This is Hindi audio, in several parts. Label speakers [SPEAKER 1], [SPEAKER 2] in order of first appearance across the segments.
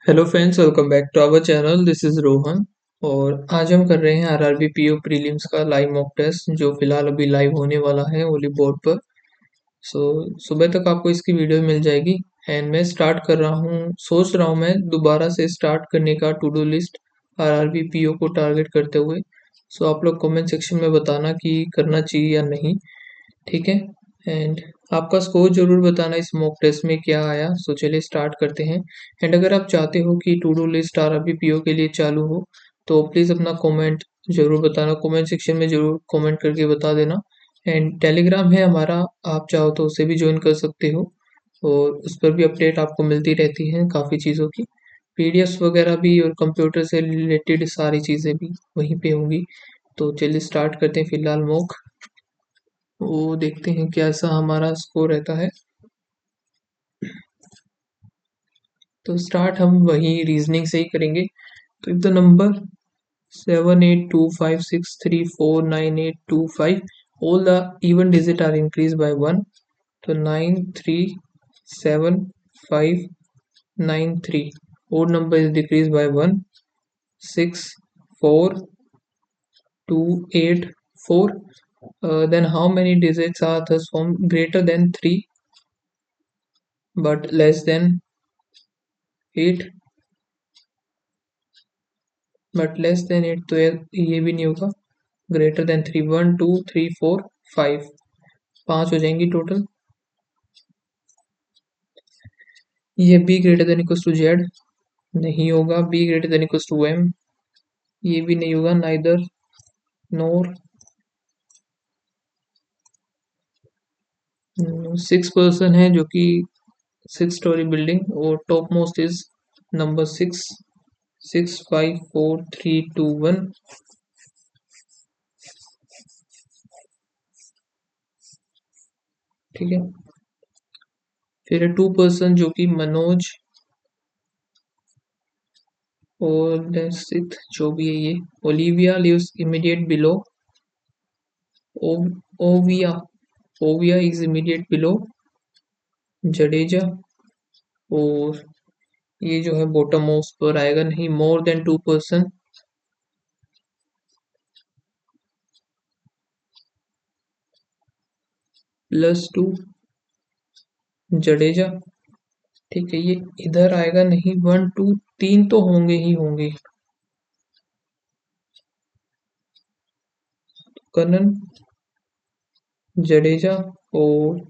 [SPEAKER 1] Hello friends, welcome back to our channel. This is Rohan और आज हम कर रहे हैं आरआरबी पीओ प्रीलिम्स का लाइव मॉक टेस्ट जो फिलहाल अभी लाइव होने वाला है ओली बोर्ड पर। सो सुबह तक आपको इसकी वीडियो मिल जाएगी। एंड मैं स्टार्ट कर रहा हूँ, सोच रहा हूँ मैं दोबारा से स्टार्ट करने का to do list RRB PO को टारगेट करते हुए। सो आप लोग कमेंट सेक्शन में बताना कि करना चाहिए या नहीं, ठीक है। एंड आपका स्कोर जरूर बताना इस मॉक टेस्ट में क्या आया। सो चलिए स्टार्ट करते हैं। एंड अगर आप चाहते हो कि to do list RRB PO के लिए चालू हो तो प्लीज़ अपना कमेंट जरूर बताना, कमेंट सेक्शन में जरूर कमेंट करके बता देना। एंड टेलीग्राम है हमारा, आप चाहो तो उसे भी ज्वाइन कर सकते हो और उस पर भी अपडेट आपको मिलती रहती हैं काफ़ी चीज़ों की। पीडीएफ्स वगैरह भी और कंप्यूटर से रिलेटेड सारी चीज़ें भी वहीं पे होंगी। तो चलिए स्टार्ट करते हैं फिलहाल मॉक। वो देखते हैं कैसा हमारा स्कोर रहता है। तो स्टार्ट हम वही रीजनिंग से ही करेंगे। तो if the number 78256349825 all the even digit are increased by 1, तो 93753 odd number is decreased by 1, 64284, then how many digits are thus formed greater than 3 but less than 8, but less than 8 तो ये भी नहीं होगा। ग्रेटर देन 3, 1 2 3 4 5, 5 हो जाएंगी टोटल। ये B greater than equal to Z नहीं होगा। B greater than equal to M ये भी नहीं होगा। नाइदर नोर। 6 पर्सन है जो कि 6 स्टोरी बिल्डिंग और टॉप मोस्ट इज नंबर 6, 65431, ठीक है। फिर 2 पर्सन जो कि मनोज और जो भी है ये Olivia lives immediate below Oviya. Oviya is immediate below Jadeja. और ये जो है बॉटम मोस्ट पर आएगा नहीं। मोर देन 2 पर्सन +2 जडेजा, ठीक है। ये इधर आएगा नहीं। 1 2 3 तो होंगे ही होंगे। कनन, जडेजा और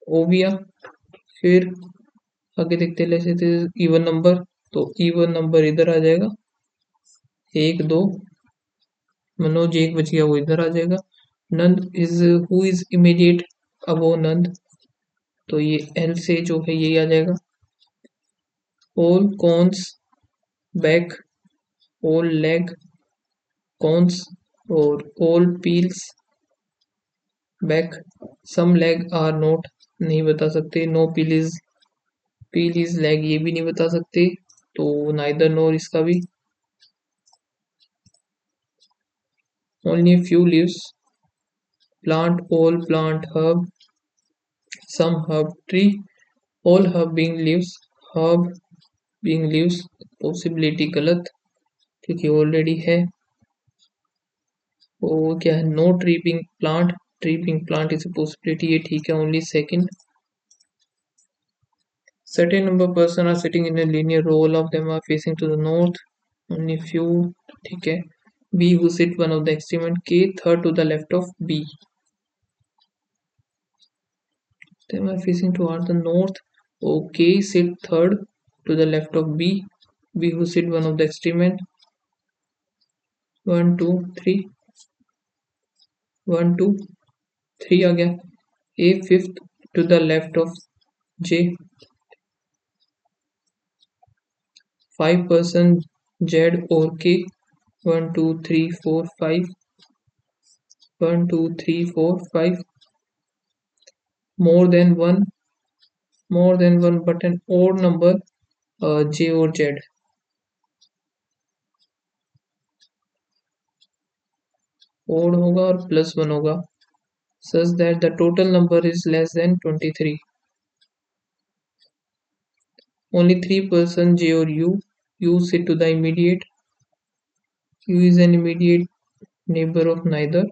[SPEAKER 1] ओविया। फिर आगे देखते हैं इवन नंबर, तो इवन नंबर इधर आ जाएगा 1 2। मनोज एक बच गया, वो इधर आ जाएगा। Nand is who is immediate above Nand, तो ये एल से जो है यही आ जाएगा। All cons back, all leg cons और all peels back. Some leg are not नहीं बता सकते। नो पील इज लेग ये भी नहीं बता सकते। तो नाइदर नोर इसका भी। Only few leaves plant, all plant herb, some herb tree, all herb being leaves, herb being leaves possibility गलत क्योंकि ऑलरेडी है। वो क्या है, no tree being plant, tree being plant is a possibility, ये ठीक है। Only second. certain number of person are sitting in a linear row, all of them are facing to the north, only few, ठीक है। b who sit one of the extreme k third to the left of b, them are facing towards the north, okay, sit third to the left of b, b who sit one of the extreme end, 1 2 3, 1 2 3 आ गया। a fifth to the left of j, 5 person z और k, 1 2 3 4 5, 1 2 3 4 5, more than one but an odd number, j और z। odd होगा और +1 होगा such that the total number is less than 23। only three person J or U sit to the immediate. U is an immediate neighbor of neither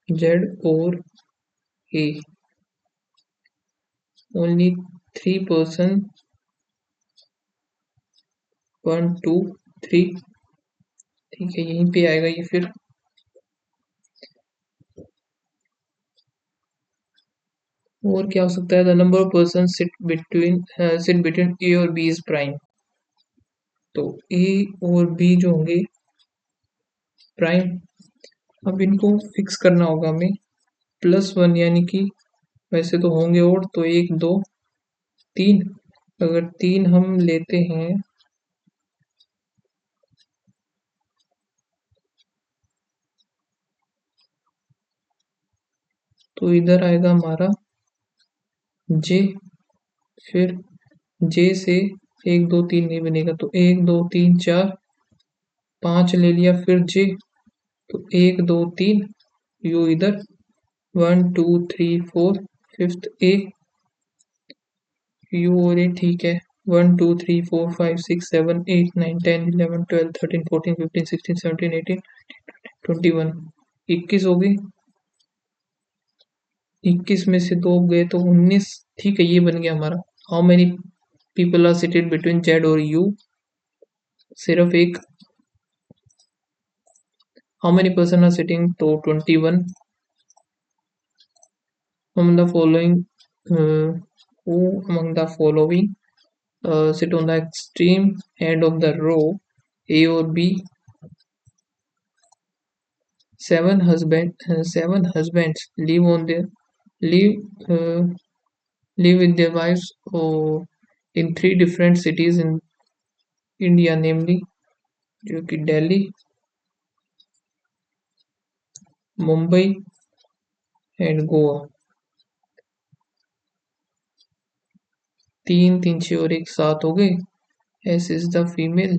[SPEAKER 1] Z or A. Only three person 1 2 3, ठीक है, यहीं पे आएगा ये फिर। और क्या हो सकता है, the number of person sit between A और बी इज प्राइम। तो ए और बी जो होंगे प्राइम, अब इनको फिक्स करना होगा हमें। +1 यानी कि वैसे तो होंगे और, तो 1 2 3, अगर 3 हम लेते हैं तो इधर आएगा हमारा जे, फिर जे से 1 2 3 नहीं बनेगा, तो 1 2 3 4 5 ले लिया, फिर जे, तो 1 2 3 यू इधर 1 2 3 4, फिफ्थ ए, यू और ए, ठीक है। 1 2 3 4 5 6 7 8 9 10 11 12 13 14 15 16 17 18 21, 21 हो गई। 21 में से 2 गए तो 19, ठीक है, ये बन गया हमारा। How many people are seated between Z और यू, सिर्फ एक। How many person are sitting, तो 21। among the following who among the following sit on the extreme end of the row A or B। Seven husbands live uh, live with their wives in three different cities in India, namely जो कि दिल्ली, मुंबई एंड गोवा। 3 3 6 और 1 7 हो गए। S is the female.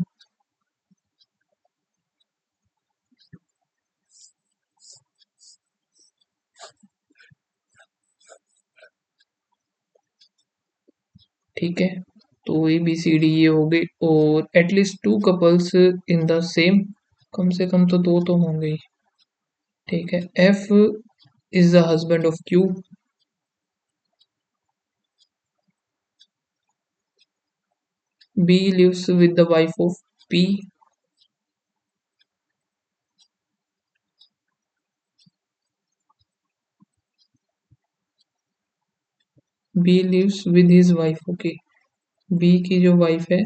[SPEAKER 1] ठीक है, तो ए बी सी डी ये हो गई, और at least 2 couples in the same, कम से कम तो 2 तो होंगे ही। ठीक है, F is the husband of Q. B lives with the wife of P. B lives with his wife, okay. B की जो वाइफ है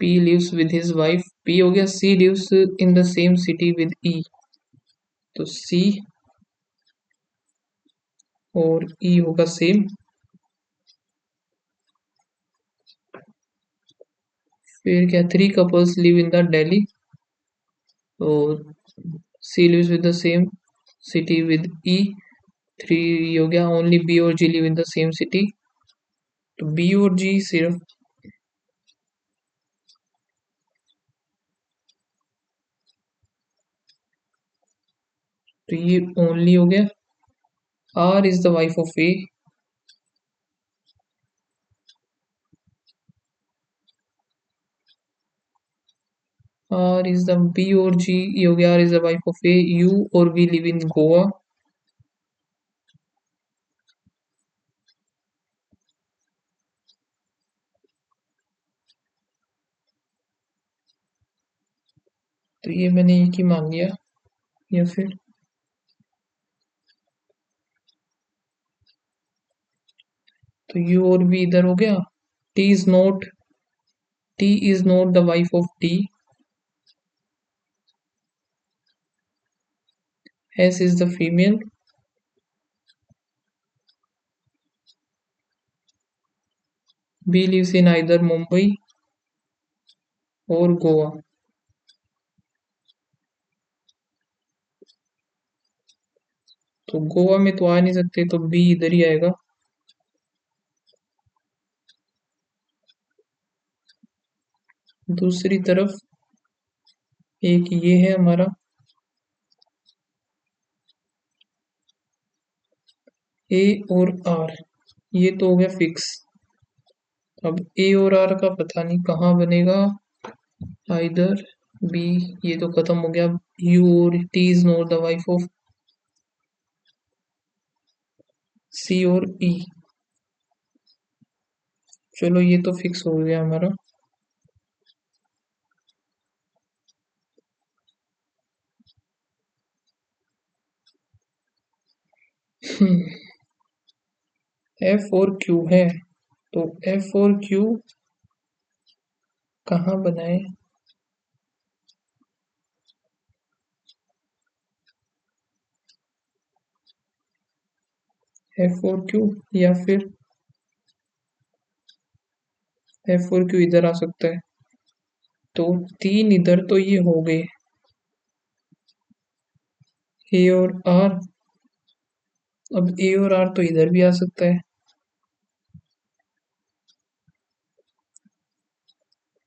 [SPEAKER 1] P lives with his wife, P हो गया। C lives in the same city with E, तो सी और ई होगा सेम। फिर क्या, 3 couples live in the Delhi, तो C lives with the same city with E, 3 हो गया। ओनली बी और G live in the same city, तो बी और जी सिर्फ, तो ये ओनली हो गया। R is the wife of A. R is the B और जी, ये हो गया। R is the wife of A, U और वी लिव इन गोवा। तो ये मैंने एक ही मान लिया, या फिर तो यू और वी इधर हो गया। T is not, T is not the wife of D. S is the female. B lives in either Mumbai और गोवा, तो गोवा में तो आ नहीं सकते, तो बी इधर ही आएगा। दूसरी तरफ एक ये है हमारा, ए और आर, ये तो हो गया फिक्स। अब ए और आर का पता नहीं कहाँ बनेगा। आइदर बी, ये तो खत्म हो गया। यू और T is not the wife of C और ई। चलो ये तो फिक्स हो गया हमारा। एफ और क्यू है, तो एफ और क्यू कहाँ बनाए? एफ और क्यू, या फिर एफ और क्यू इधर आ सकता है। तो तीन इधर तो ये हो गए, ए और आर। अब ए और आर तो इधर भी आ सकता है,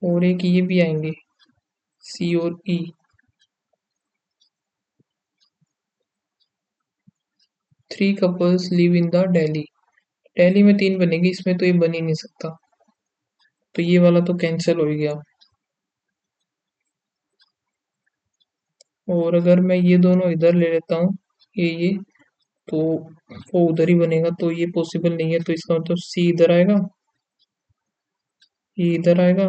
[SPEAKER 1] और एक ये भी आएंगे, सी और E. Three couples live in the Delhi. Delhi में तीन बनेगी, इसमें तो ये बन ही नहीं सकता, तो ये वाला तो कैंसिल हो ही गया। और अगर मैं ये दोनों इधर ले लेता हूँ, ये तो वो उधर ही बनेगा, तो ये पॉसिबल नहीं है। तो इसका मतलब सी इधर आएगा, ये इधर आएगा,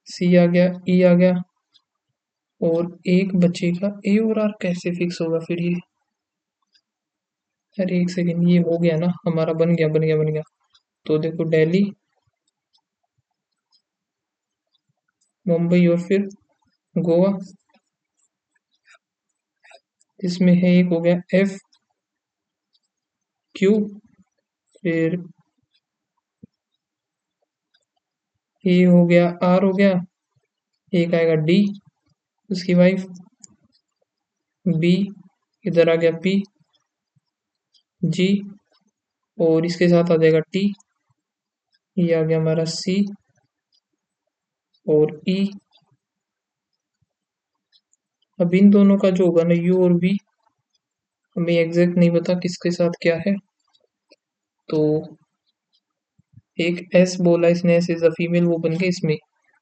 [SPEAKER 1] सी आ गया, ई आ गया, और एक बचेगा। ए और आर कैसे फिक्स होगा फिर ये? अरे एक सेकेंड, ये हो गया ना हमारा, बन गया बन गया बन गया। तो देखो, दिल्ली, मुंबई और फिर गोवा। इसमें है, एक हो गया एफ क्यू, फिर ए हो गया, आर हो गया, एक आएगा डी, उसकी वाइफ, बी, इधर आ गया पी, जी, और इसके साथ आ जाएगा टी, ये आ गया हमारा सी और ई। अब इन दोनों का जो होगा ना, यू और वी, हमें एग्जैक्ट नहीं पता किसके साथ क्या है। तो एक एस बोला इसने, एस इज द फीमेल, वो बन गया इसमें।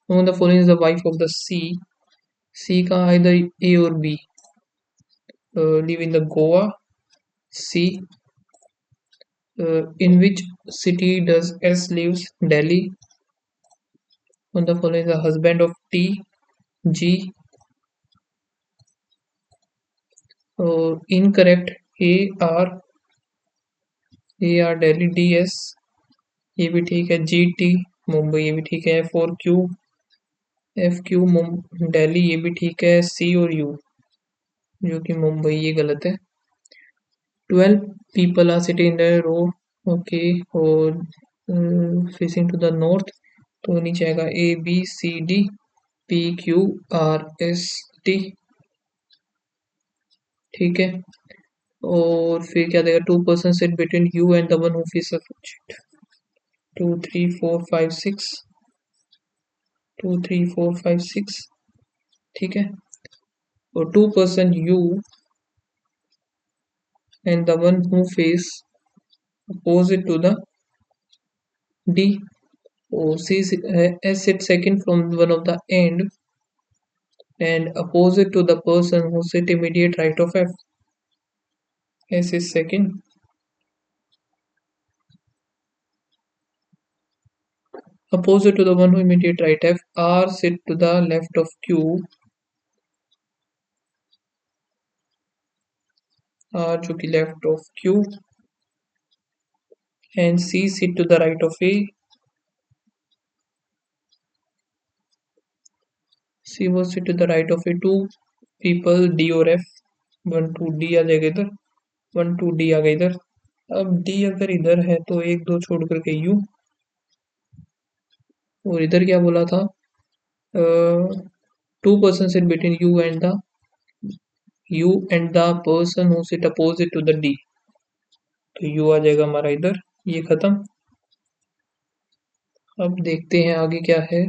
[SPEAKER 1] The following is the wife of the C. C का आइदर ए और B, live in the Goa. C, in which city does S lives? Delhi. On the following, the husband of T. G. Incorrect. A R, A R Delhi, D S, ये भी ठीक है। G T मुंबई, ये भी ठीक है। F और Q, F Q दिल्ली, ये भी ठीक है। C और U, जो कि मुंबई, ये गलत है। 12 people are sitting in a row, okay, और फेसिंग टू द नॉर्थ, तो नीचे आएगा A B C D P Q R S T, ठीक है। और फिर क्या देगा? 2% set between you and the one who feels affected. 2 3 4 5 6, 2 3 4 5 6, ठीक है। और 2% U and the one who face opposite to the D, or C S sit second from one of the end and opposite to the person who sit immediate right of F. S is second, opposite to the one who immediate right F. R sit to the left of Q, R जो कि left of Q, and C sit to the right of A. C was sit to the right of A. Two people D और F, 1 2 D आ जाएगा इधर, 1 2 D आ गया इधर। अब D अगर इधर है तो एक दो छोड़ करके U, और इधर क्या बोला था? 2% sit between you and the person who sit opposite to the D, तो U आ जाएगा हमारा इधर, ये खत्म। अब देखते हैं आगे क्या है।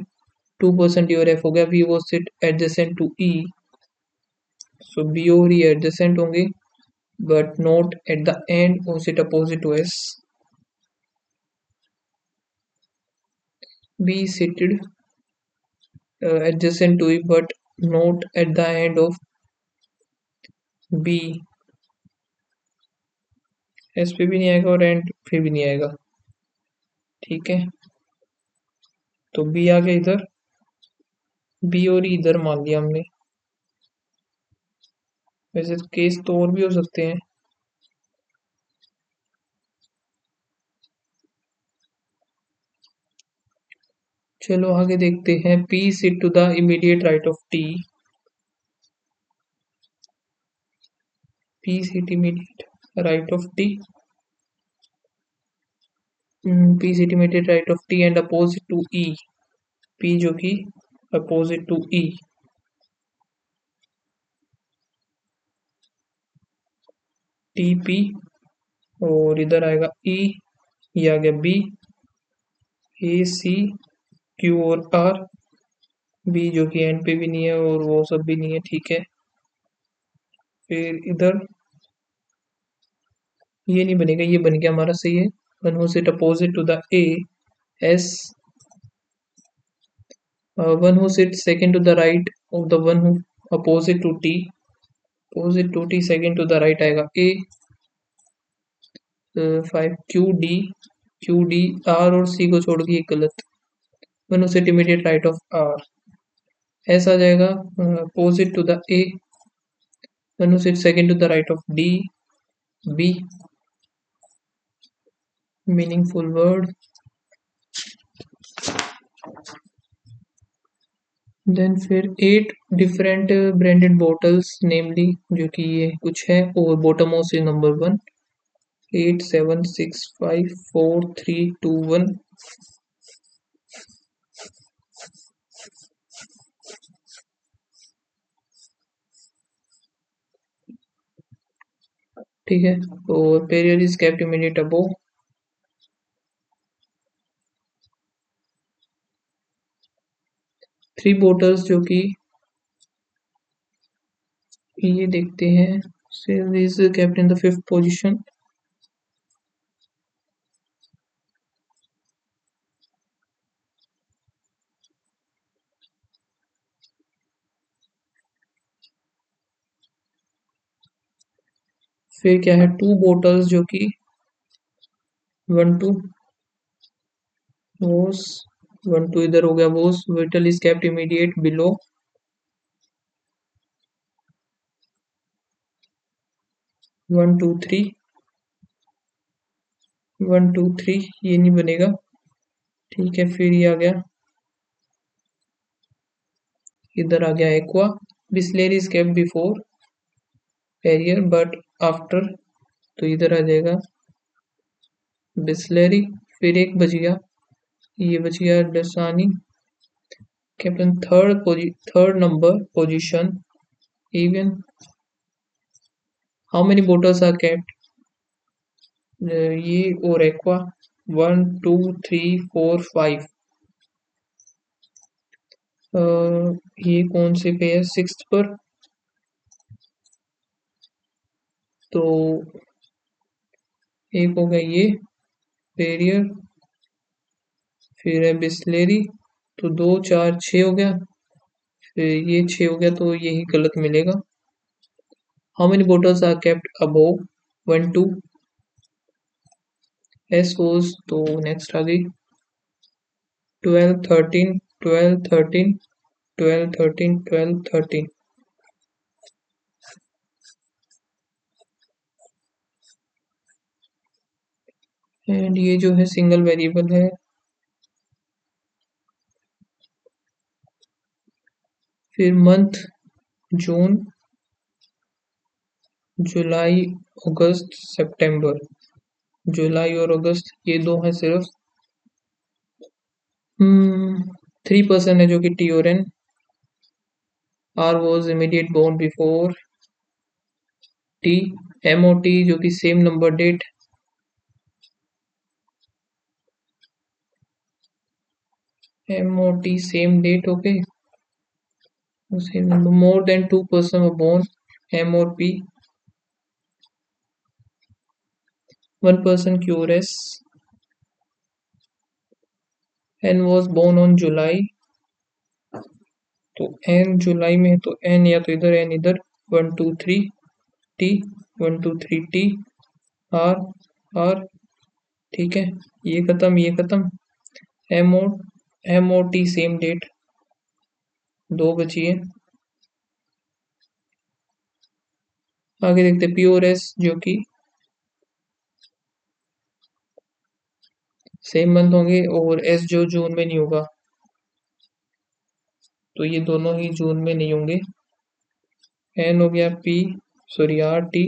[SPEAKER 1] 2% डी और एफ हो गया। वी वो sit adjacent to E, so B और ई एडजेसेंट होंगे but not at the end और sit opposite to S. B is seated adjacent to E but not at the end of B. S पे भी नहीं आएगा और एंड पे भी नहीं आएगा. ठीक है, तो B आ गया इधर. B और E इधर मान लिया हमने. वैसे केस तो और भी हो सकते हैं. चलो आगे देखते हैं. P sit to the immediate right of T. P sit immediate right of T. P sit immediate right of T and opposite to E. P जो कि opposite to E. TP और इधर आएगा E. ये आ गया B. AC Q और R. B जो कि एंड पे भी नहीं है और वो सब भी नहीं है. ठीक है, फिर इधर ये नहीं बनेगा, ये बन गया हमारा. सही है. One who sit opposite to the A S. One who sit second to the right of the one who opposite to T. Opposite to T second to the right आएगा A. 5 Q D. Q D R और सी को छोड़ के गलत. One who sit immediate right of R. S आ जाएगा opposite to the A. One who sit second to the right of D. B meaningful word. Then फिर 8 डिफरेंट ब्रांडेड बॉटल्स नेमली जो कि ये कुछ है और बॉटम मोस्ट इज नंबर 1. 8 7 6 5 4 3 2 1. ठीक है, और Perrier is kept immediate above. 3 bottles जो कि ये देखते हैं. Cell is kept in the 5th position. फिर क्या है, 2 बॉटल्स जो कि 1 2 वॉस. 1 2 इधर हो गया Voss. Vittel is kept immediate below. 1 2 3. 1 2 3 ये नहीं बनेगा. ठीक है, फिर ये आ गया, इधर आ गया aqua. Bisleri is kept before Periyar but after. तो इधर आ जाएगा बिस्लेरी. फिर एक बच गया, ये बच गया Dasani. Captain third number position even. How many bottles are kept. ये और एक्वा 1 2 3 4 5. ये कौन से पे है, 6th पर. तो एक हो गया ये पेरियर. फिर है बिस्लेरी. तो 2 4 6 हो गया. फिर ये 6 हो गया तो यही गलत मिलेगा. How many bottles are kept above 1 2. S goes तो नेक्स्ट आ गई 12 13 12 13 12 13 12 13. एंड ये जो है सिंगल वेरिएबल है. फिर मंथ जून जुलाई अगस्त सितंबर. जुलाई और अगस्त ये दो हैं सिर्फ. 3% है जो कि टी और N. R was immediate born before T. M O T जो कि same number date. M O T same date. Okay, same number. More than 2 person were born M और पी, वन पर्सन क्यूरस, N was born on July, तो एन जुलाई में है तो एन या तो इधर एन इधर, 1 2 3 टी, 1 2 3 टी, आर आर, ठीक है, ये खत्म ये खत्म। M O, M O T same date, दो बची है। आगे देखते पी और एस जो कि सेम मंथ होंगे, और एस जो जून में नहीं होगा, तो ये दोनों ही जून में नहीं होंगे। एन हो गया P, sorry R T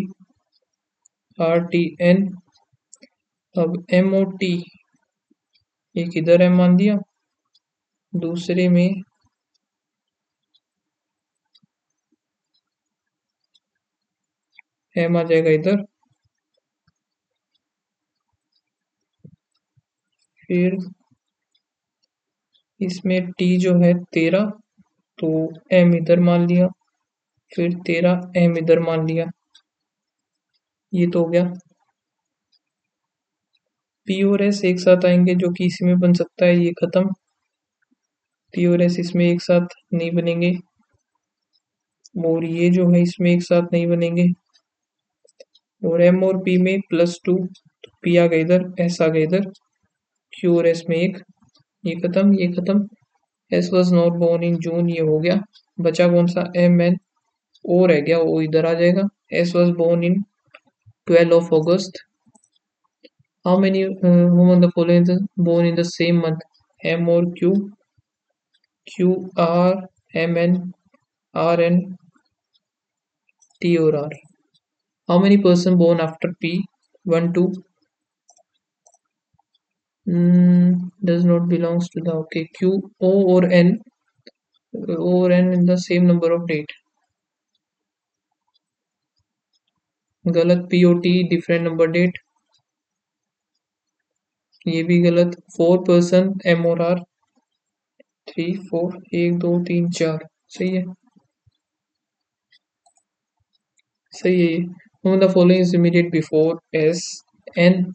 [SPEAKER 1] N. अब एम ओ टी, एक इधर है मान दिया, दूसरे में एम आ जाएगा इधर, फिर इसमें टी जो है 13, तो एम इधर मान लिया, फिर 13 एम इधर मान लिया, ये तो हो गया। पी और एस एक साथ आएंगे जो कि इसी में बन सकता है, ये खत्म। पी और एस इसमें एक साथ नहीं बनेंगे, और ये जो है इसमें एक साथ नहीं बनेंगे, और एम और पी में +2, तो पी आ गया इधर, एस आ गया इधर, क्यू और एस में एक, ये खत्म ये खत्म। S was not born in June, ये हो गया। बचा कौन सा, एम एन, ओ रह गया, वो इधर आ जाएगा। S was born in 12 of August, how many women the following born in the same month, M और Q, Q R, M N, R N, T और R. How many person born after P, 1 2, does not belongs to the, okay, q, o or n in the same number of date, गलत। P O T different number date, ये भी गलत। 4 पर्सन एम और आर, 3 4, 1 2 3 4, सही है, सही है ये। whom the following is immediate before s n,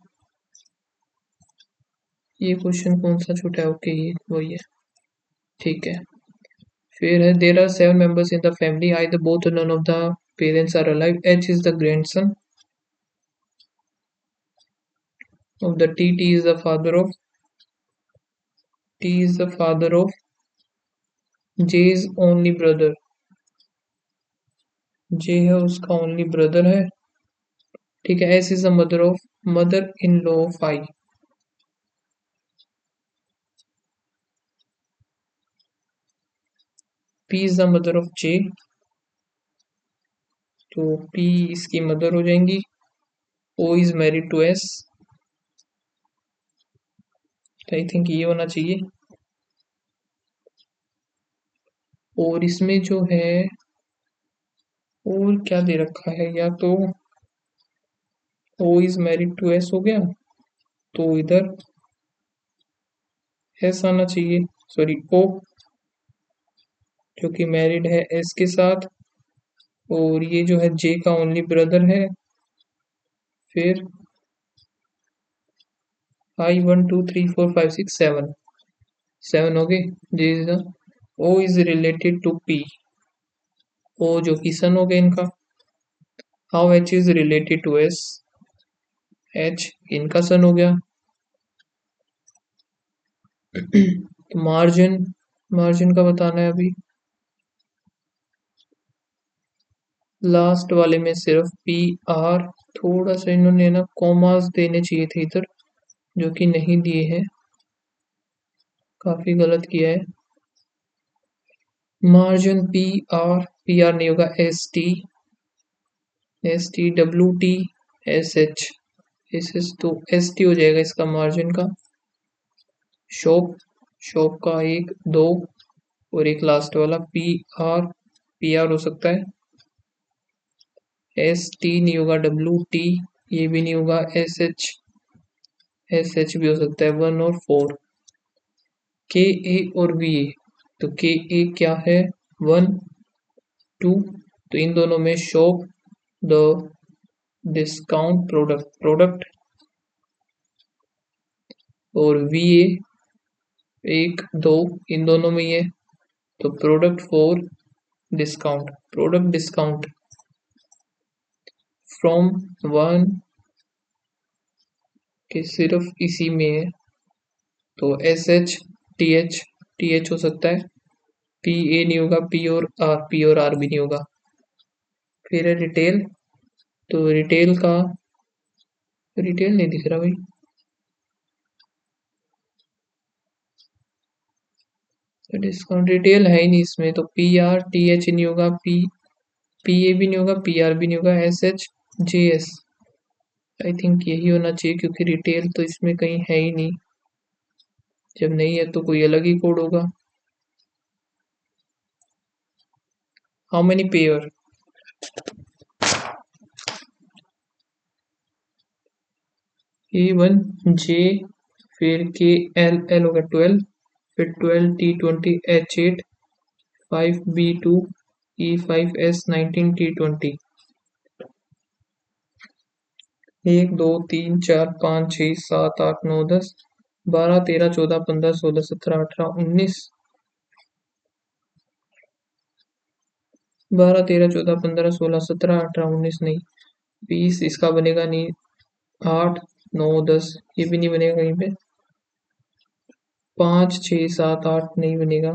[SPEAKER 1] ये क्वेश्चन कौन सा छूटा है, ओके ये वही है, ठीक है। फिर है there are 7 members in the family, either both or none of the parents are alive, h is the grandson of the t, t is the father of, t is the father of, j is only brother, j है उसका ओनली ब्रदर है, ठीक है। S is the mother of, mother in law of I, P is the mother of J, तो पी इसकी मदर हो जाएंगी। O is married to S, I think ये होना चाहिए। और इसमें जो है और क्या दे रखा है, या तो O is married to S हो गया, तो इधर एस आना चाहिए, सॉरी ओ, जो कि मैरिड है एस के साथ, और ये जो है जे का ओनली ब्रदर है। फिर आई 1 2 3 4 5 6 7, 7 हो गए। J is O is related to P, O जो कि सन हो गया इनका। How H is related to S, H इनका सन हो गया। मार्जिन, मार्जिन का बताना है अभी, लास्ट वाले में सिर्फ पी आर, थोड़ा सा इन्होंने ना कॉमास देने चाहिए थे इधर, जो कि नहीं दिए हैं, काफी गलत किया है। मार्जिन पी आर नहीं होगा, S T W T, S H, तो एस टी हो जाएगा इसका मार्जिन का। शॉप, शॉप का एक दो, और एक लास्ट वाला पी आर हो सकता है। एस टी नहीं होगा, डब्ल्यू टी ये भी नहीं होगा, एस एच भी हो सकता है, 1 और 4। के ए और वी ए, तो के ए क्या है, 1 2, तो इन दोनों में शो द डिस्काउंट प्रोडक्ट और VA 1 2 इन दोनों में ये, तो प्रोडक्ट डिस्काउंट फ्रॉम 1 के सिर्फ इसी में है, तो SH TH हो सकता है, PA नहीं होगा, P और R भी नहीं होगा। फिर है रिटेल, तो रिटेल नहीं दिख रहा भाई, तो डिस्काउंट रिटेल है ही नहीं इसमें, तो PRTH नहीं होगा, PA भी नहीं होगा, PR भी नहीं होगा, SHJS आई थिंक यही होना चाहिए, क्योंकि रिटेल तो इसमें कहीं है ही नहीं। जब नहीं है तो कोई अलग ही कोड होगा। हाउ मेनी पेयर, A1J, फिर KL होगा 12, फिर 12 T20 H8 5B2 E5S19 T20, 1 2 3 4 5 6 7 8 9 10 12 13 14 15 16 17 18 19 12 13 14 15 16 17 18 19 नहीं, 20 इसका बनेगा नहीं, 8 9 10 ये भी नहीं बनेगा कहीं पे, 5 6 7 8 नहीं बनेगा,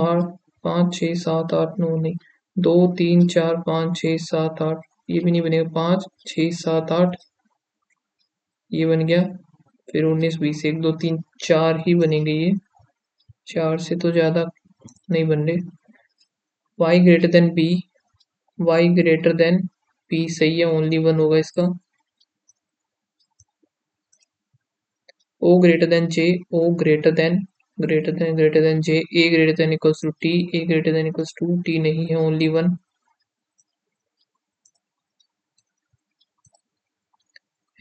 [SPEAKER 1] 8 5 6 7 8 9 नहीं, 2 3 4 5 6 7 8 ये भी नहीं बनेगा, 5 6 7 8 ये बन गया, फिर 19 20 1 2 3 4 ही बनेंगे ये, 4 से तो ज़्यादा नहीं बन रहे। y greater than b, y greater than p सही है, ओनली वन होगा इसका। o greater than j, o greater than j, a greater than equals to t, a greater than equals to t नहीं है, only one.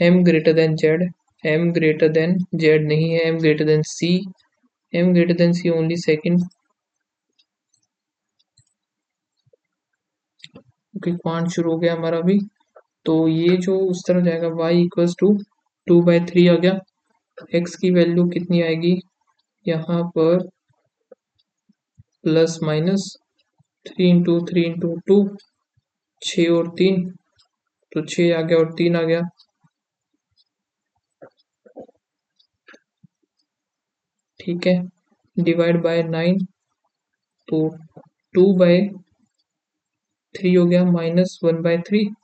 [SPEAKER 1] m greater than z, m greater than z नहीं है, m greater than c, m greater than c only second. Okay, quant शुरू हो गया हमारा भी, तो ये जो उस तरह जाएगा y इक्वल्स टू 2/3 आ गया, x की वैल्यू कितनी आएगी यहाँ पर, प्लस माइनस 3 इंटू 2 6 और 3, तो 6 आ गया और 3 आ गया, ठीक है, डिवाइड बाय 9, तो 2/3 हो गया, माइनस 1/3,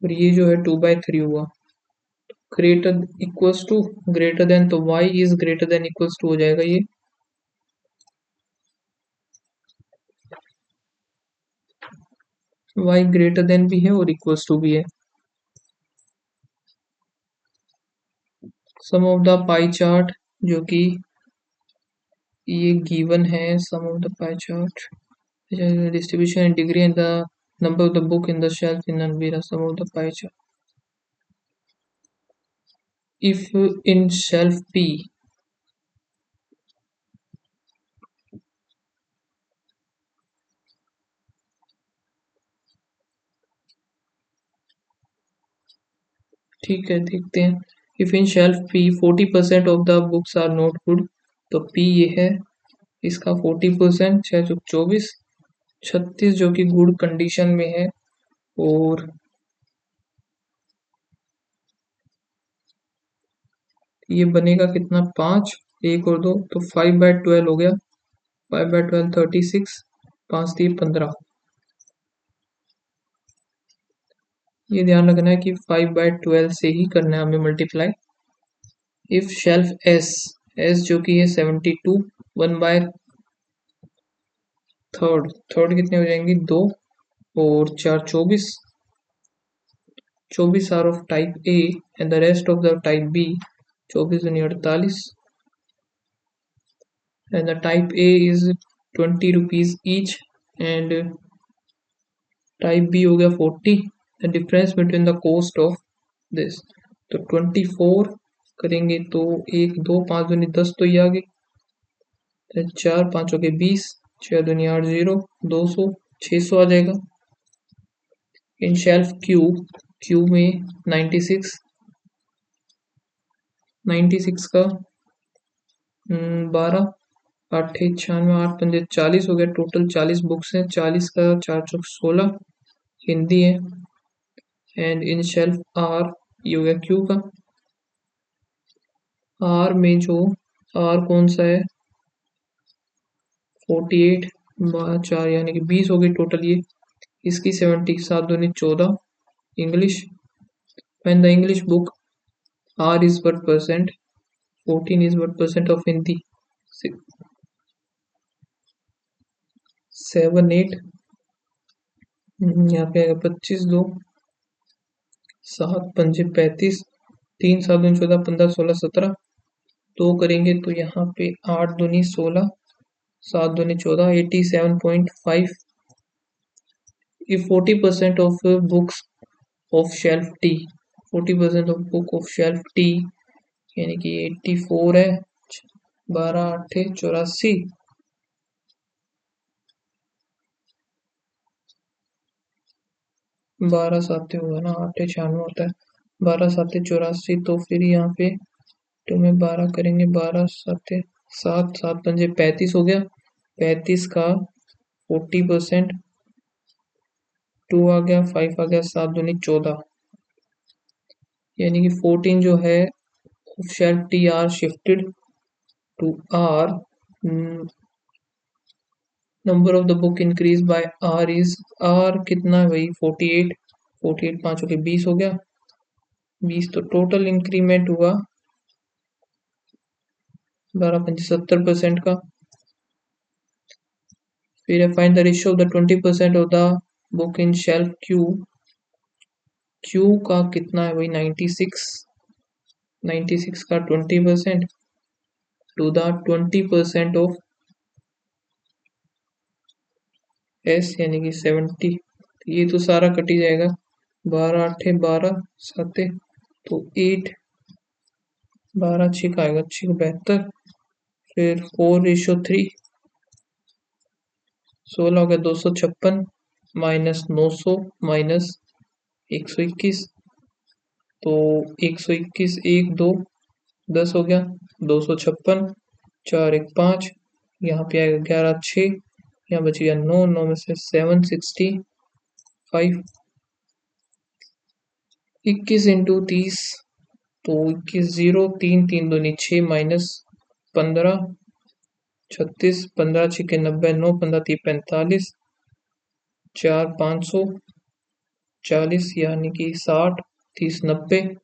[SPEAKER 1] और ये जो है 2/3 हुआ, ग्रेटर देन तो y is greater than equals to हो जाएगा ये, y ग्रेटर देन भी है और इक्वल्स टू भी है। Sum of the pie chart, जो कि ये गिवन है, sum of the pie chart distribution in degree and the number of the book in the shelf in Anvira, sum of the pie chart. If in shelf P ठीक है, देखते हैं, if in shelf P 40% of the books are not good, तो P ये है, इसका 40%, 6 36 जो कि गुड कंडीशन में है, और ये बनेगा कितना, 5 1 और 2, तो 5/12 हो गया, 5/12 36, 5 3 15, ये ध्यान रखना है कि 5/12 से ही करना है हमें मल्टीप्लाई। इफ शेल्फ एस जो कि है 72, 1/3 कितने हो जाएंगी, 2 और 4 24, 24 are of type A and the rest of type B बी, 24 दूनी 48, and the type A is 20 rupees each, and type B हो गया 40, the difference between the cost of this, तो 24 करेंगे तो 1 2 5 दूनी 10, तो ये आ गई, 4 5 हो गए 20, 6 दूनी 8 0 200 600 आ जाएगा। इन शेल्फ क्यू, क्यू में 96, 96 का 12, 8 96, 8 पंजे 40 हो गया। टोटल 40 बुक्स हैं। 40 का 4 चौक 16 हिंदी है। एंड इन शेल्फ आर, ये हो गया क्यू का। आर में जो आर कौन सा है, 48 4 यानी कि 20 हो गई टोटल ये। इसकी 70, 7 दूनी 14 English. when the English book R is what percent, 14 is what percent of Hindi, 7 8, यहाँ पे आएगा 25 2 7 पंजे 35, 3 7 दूनी 14 15 16 17, दो करेंगे तो यहाँ पे 8 दूनी 16 7 दूनी 14 87.5। if 40% of books of shelf T, 40% of book of shelf T यानी कि 84 है। 12 8 84, 12 7 होगा ना, 8 96 होता है। 12 7 84, तो फिर यहाँ पे टू में 12 करेंगे, 12 7 7 7 पंजे 35 हो गया। 35 का 40%, 2 आ गया, 5 आ गया, 7 दूनी 14, यानी कि 14 जो है shelf T are shifted to R. Number of the book increase by R is, R कितना है भाई, 48, 48 5 हो गया 20 हो गया। 20 तो टोटल इंक्रीमेंट हुआ 12 पंजे 70% का। फिर find the ratio of the 20% of the book in shelf Q, Q का कितना है भाई 96, 96 का 20% टू द 20% ऑफ एस यानी कि 70। ये तो सारा कट ही जाएगा। 12 8 12 7 तो 8, 12 6 का आएगा, 6 72। फिर 4:3, 16 हो गया 256 माइनस 900 माइनस 121, तो 121 1 2 10 हो गया। 256 4 1 5, यहाँ पे आएगा 11 6, यहाँ बच गया 9, 9 में से 765। 21 इंटू 30, तो 21 0 3 3 दूनी 6 माइनस 15 36, 15 6 90 9 15 3 45, 4 540 यानी कि 60 30 90।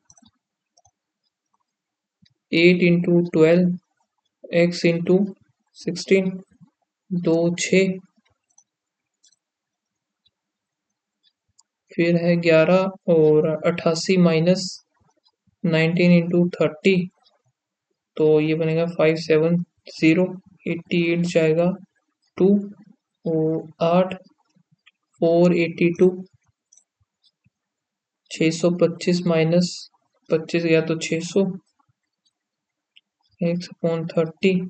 [SPEAKER 1] 8 इंटू 12 एक्स इंटू 16, 2 6, फिर है 11 और 88 माइनस 19 इंटू 30, तो ये बनेगा 570, 88 जाएगा 2 और 8 482, 625 माइनस 25 गया तो 600, एक्स अपॉन 30,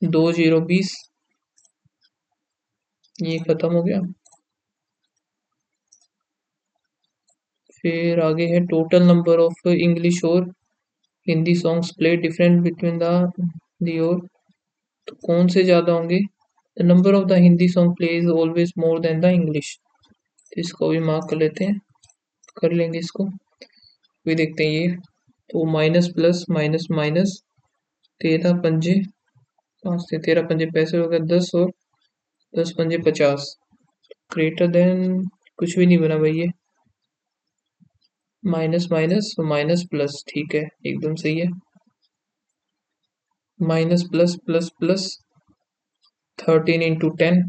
[SPEAKER 1] 2 0 20, ये खत्म हो गया। फिर आगे है टोटल नंबर ऑफ इंग्लिश और Hindi songs play different between the और, तो कौन से ज़्यादा होंगे। The number of the Hindi song play is always more than the English, तो इसको भी मार्क कर लेते हैं, कर लेंगे इसको भी। देखते हैं ये, तो माइनस प्लस माइनस माइनस 13 पंजे 5 से 13 पंजे 65 हो गया 10 और 10 पंजे 50, ग्रेटर देन कुछ भी नहीं बना भाई ये, माइनस माइनस माइनस प्लस, ठीक है एकदम सही है। Minus plus plus plus 13 into 10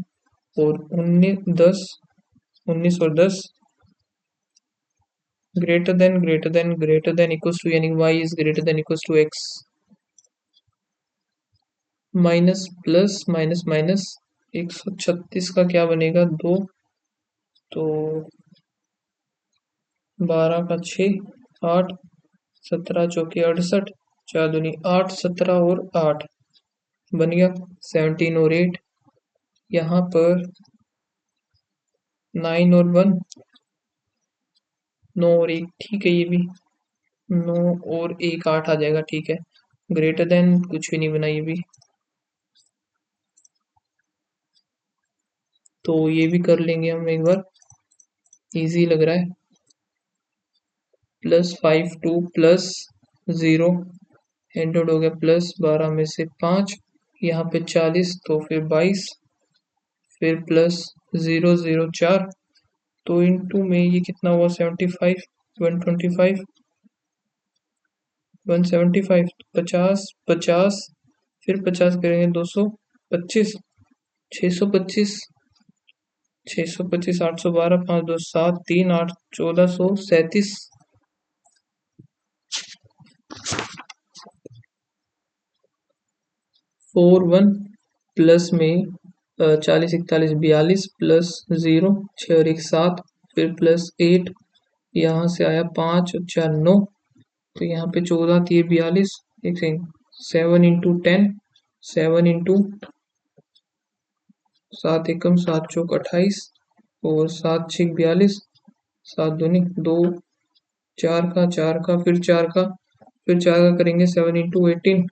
[SPEAKER 1] और 19 10, 19 और 10, greater than greater than greater than equals to, यानी y is greater than equals to x। Minus plus minus minus 136 का क्या बनेगा 2, तो 12 का 6 8, 17 चौके 68, 4 दूनी 8, 17 और 8 बन गया 17 और 8, यहाँ पर 9 और 1, 9 और 1, ठीक है, ये भी 9 और 1 8 आ जाएगा, ठीक है। ग्रेटर देन कुछ भी नहीं बना ये भी, तो ये भी कर लेंगे हम एक बार, इजी लग रहा है। +5 2 +0 एंडोड हो गया, +12 में से 5, यहाँ पे 40, तो फिर 22, फिर +0 0 4, तो इनटू में ये कितना हुआ, 75, 125, 175, 50 50, फिर 50 करेंगे 225, 625, 625, 812, 5 2 7 3 8, 1437, 41 प्लस में 40 41 42 +0, 6 और 1 7, फिर +8, यहाँ से आया 5 और 4 9, तो यहाँ पे 14 थी 42, एक सेकेंड, 7 इंटू 10, 7 इंटू 7 एकम 7 चौक 28, और 7 6 42, 7 दूनी 2, 4 का 4 का फिर 4 का फिर 4 का करेंगे, 7 इंटू 18,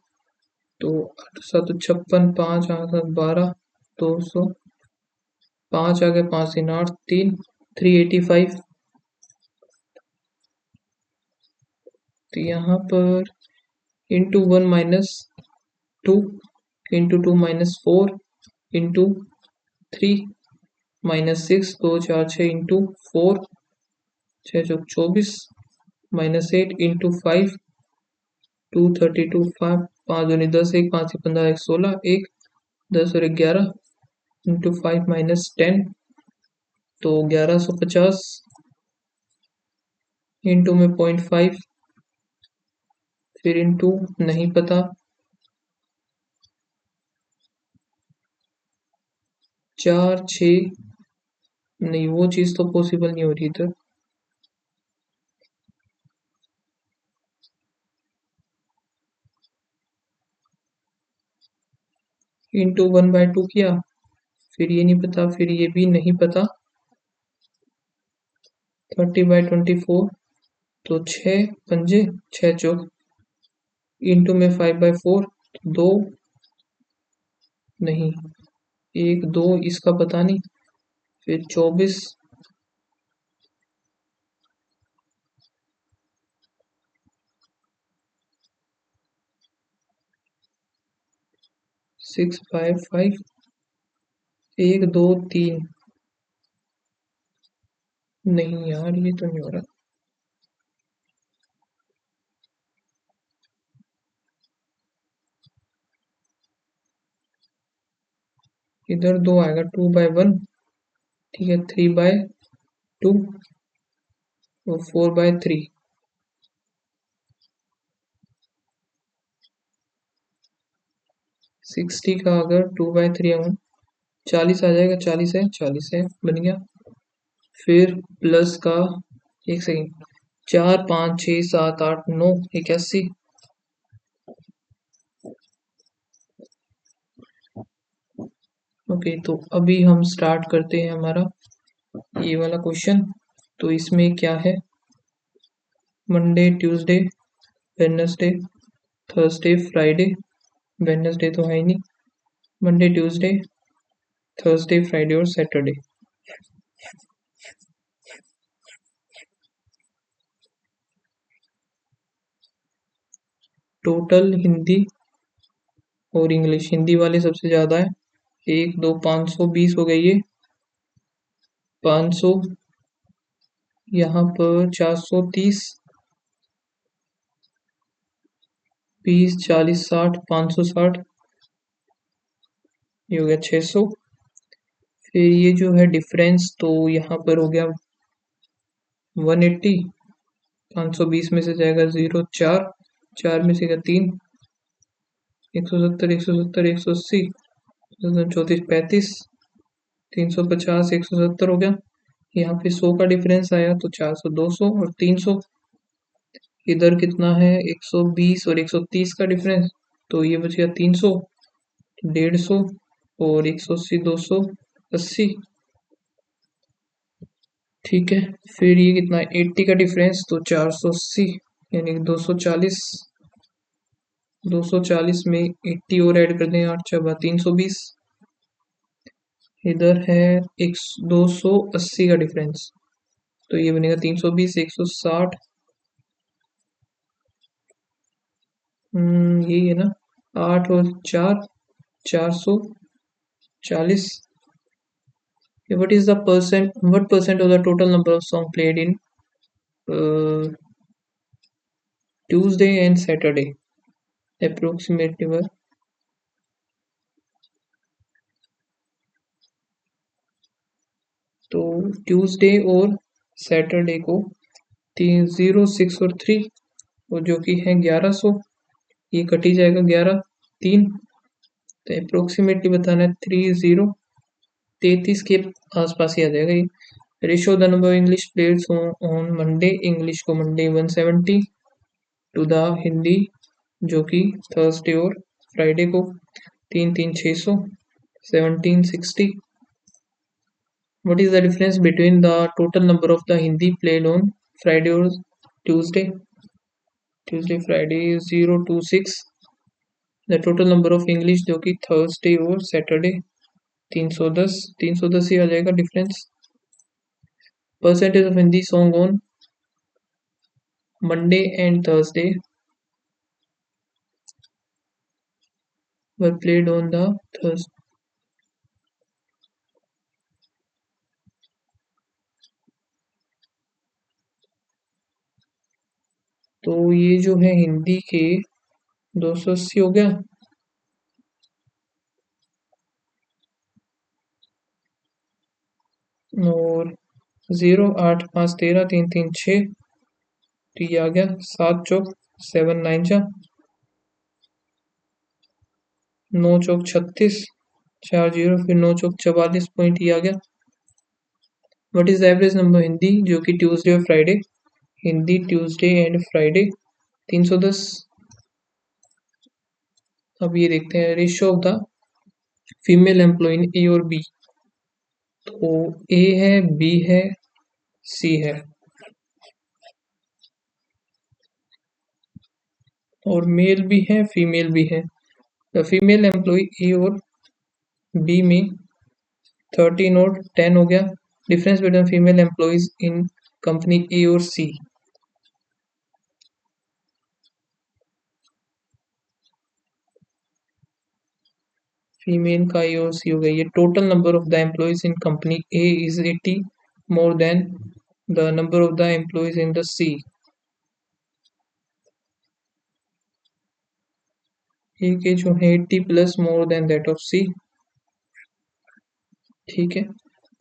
[SPEAKER 1] तो 8 7 56, 5 8 7 12, 200, 5 आ गए, 5 3 8 3, 385, तो यहाँ पर इंटू 1 -2, इंटू 2 -4, इंटू 3 -6, 2 4 6, इंटू 4 6 चौक 24, -8, इंटू 5 232, 5 5 दूनी 10, 1 5 से 15, 1 16, 1 10 और 11, इंटू 5 -10, तो 1150, इंटू में 0.5, फिर इंटू नहीं पता, 4 6, नहीं वो चीज़ तो पॉसिबल नहीं हो रही इधर, इंटू 1/2 किया, फिर ये नहीं पता, फिर ये भी नहीं पता, 30/24, तो 6 पंजे 6 चौक, इंटू में 5/4, 2 नहीं, 1 2 इसका पता नहीं, फिर 24, 6 5 5, 1 2 3, नहीं यार ये तो नहीं हो रहा, इधर 2 आएगा, 2/1, ठीक है, 3/2 और 4/3, 60 का अगर 2/3 आऊँ, 40 आ जाएगा, 40 है बन गया, फिर प्लस का, एक सेकेंड, 4 5 6 7 8 9 81, ओके, तो अभी हम स्टार्ट करते हैं हमारा ये वाला क्वेश्चन। तो इसमें क्या है, Monday Tuesday Wednesday Thursday Friday, Wednesday तो है ही नहीं, मंडे ट्यूसडे थर्सडे फ्राइडे और सैटरडे। टोटल हिंदी और इंग्लिश, हिंदी वाले सबसे ज़्यादा है, 1 2 520 हो गई ये, 500, यहाँ पर 430, 20 40 60, 560, ये हो गया 600, फिर ये जो है डिफरेंस, तो यहाँ पर हो गया 180, 520 में से जाएगा 0 4, 4 में से 3, 170 170 180, 34 35, 350 170 हो गया, यहाँ पे 100 का डिफरेंस आया, तो 400 200 और 300, इधर कितना है 120 और 130 का डिफरेंस, तो ये बच गया 300, 150, और 180 280। ठीक है, फिर ये कितना है 80 का डिफरेंस, तो 480 यानी कि 240। 240 में 80 और ऐड कर दें, 8 × 3 = 320। इधर है एक 280 का डिफरेंस, तो ये बनेगा 320 160। यही है ना, 8 और 4 440। What is the percent? What percent of the total number of song played in Tuesday and Saturday? Approximately. तो ट्यूसडे और सैटरडे को 306 और 3, और जो कि है 1100, ये कटी जाएगा 11 3, तो अप्रोक्सीमेटली बताना है 3033 के आसपास ही आ जाएगा ये। Ratio the number of English players on Monday, English को मंडे 170 टू द हिंदी जो कि थर्सडे और फ्राइडे को 3 3 600 1760। What is the difference between the total number of the Hindi played on Friday or Tuesday? Tuesday, Friday 026। The total number of English जो कि Thursday और Saturday 310। 310 ही आ जाएगा difference. Percentage of Hindi song on Monday and Thursday were played on the Thursday। तो ये जो है हिंदी के 280 हो गया, और 0 8 5 13 3 3 6, तो ये आ गया 7 चौक 7 9 9 चौक 36 4 0, फिर 9 चौक 44 पॉइंट ये आ गया। What is the average number Hindi जो कि ट्यूसडे और Friday, Hindi Tuesday and Friday 310। अब ये देखते हैं ratio of the female employ in A और बी। तो ए है, बी है, सी है, और मेल भी है फीमेल भी है। द फीमेल एम्प्लॉय ए और बी में 13 और 10 हो गया। Difference between female employees in company A और सी। फीमेल का ए और सी हो गया। ये total number of the employees in company A is 80 more than the number of the employees in the C. A के जो है 80 plus more than that of C. ठीक है,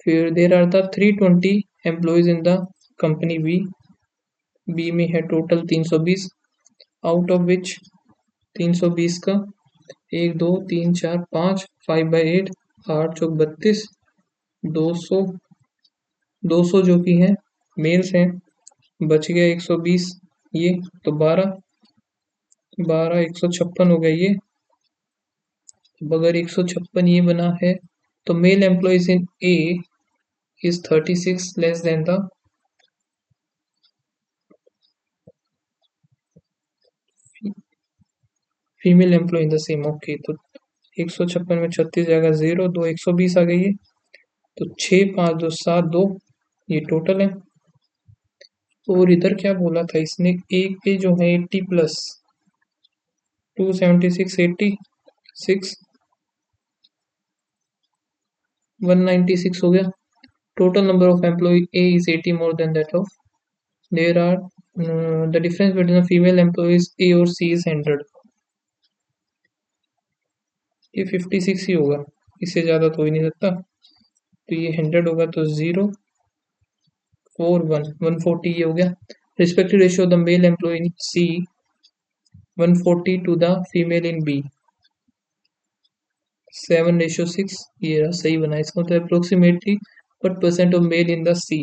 [SPEAKER 1] फिर there are the 320 employees in the company B. B में है टोटल 320, आउट ऑफ विच 320 का 1 2 3 4 5 5/8, 8 चौक 32, 200 200 जो कि है मेल्स हैं, बच गया 120, ये तो 12 12 156 हो गया ये। अब अगर 156 ये बना है, तो mail employees in A is 36 less than the female employ in the same. Okay, तो 156 में 36 जाएगा 0 2 120 आ गई है, तो 6 5 2 7 2 ये टोटल है। और इधर क्या बोला था इसने, एक पे जो है 80 प्लस 276 86 196 हो गया। Total number of employ A is 80 more than that of, there are the difference between the female employees A और सी इज 100। ये 56 ही होगा, इससे ज़्यादा तो हो ही नहीं सकता, तो ये 100 होगा, तो 0 4 1 140 ये हो गया। Respective ratio the male employ in C 140 to the female in B 7:6। ये रहा, सही बना। इसका मतलब approximately what percent of male in the C.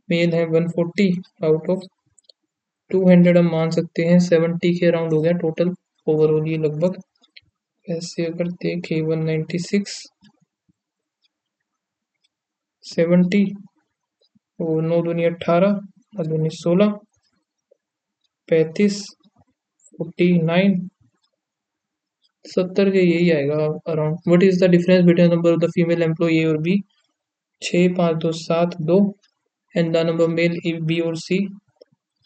[SPEAKER 1] Male है 140 आउट ऑफ 200, हम मान सकते हैं 70 के अराउंड हो गया टोटल ओवरऑल ये लगभग। ऐसे अगर देखें 196, 70 और 9 दूनी 18 और दूनी 16, 35, 49, 70 के यही आएगा around. What is the difference between number of the female employ A और B? 6, 5, 2, 7, 2 and the number male B और सी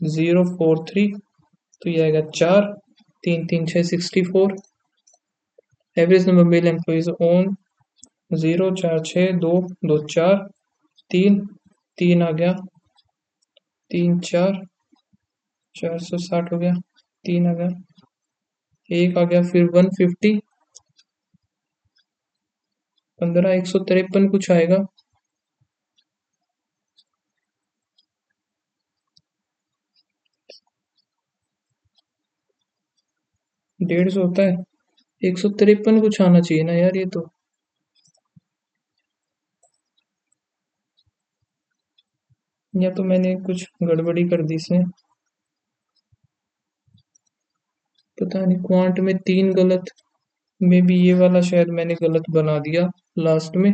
[SPEAKER 1] 0, 4, 3, तो ये आएगा 4, 3, 3, 6, 64। Average number mail employees on 0, 4, 6, 2, 2, 4, 3, 3 आ गया, 3, 4, 460 हो गया, 3 आ गया, 1 आ गया, फिर 150, 15, 153 कुछ आएगा। डेढ़ सौ होता है, 153 कुछ आना चाहिए ना यार, ये तो या तो मैंने कुछ गड़बड़ी कर दी इसमें, पता नहीं। क्वांट में 3 गलत, मे बी ये वाला शायद मैंने गलत बना दिया लास्ट में,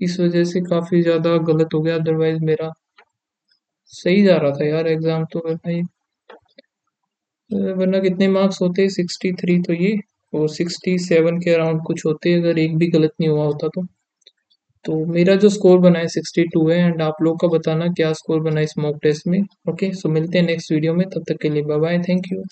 [SPEAKER 1] इस वजह से काफी ज्यादा गलत हो गया, अदरवाइज मेरा सही जा रहा था यार एग्जाम तो भाई। वरना कितने मार्क्स होते? 63 तो ये, और 67 के अराउंड कुछ होते अगर एक भी गलत नहीं हुआ होता तो मेरा जो स्कोर बना है 62 है। एंड आप लोग का बताना क्या स्कोर बना है इस मॉक टेस्ट में। ओके, सो मिलते हैं नेक्स्ट वीडियो में, तब तक के लिए बाय बाय, थैंक यू।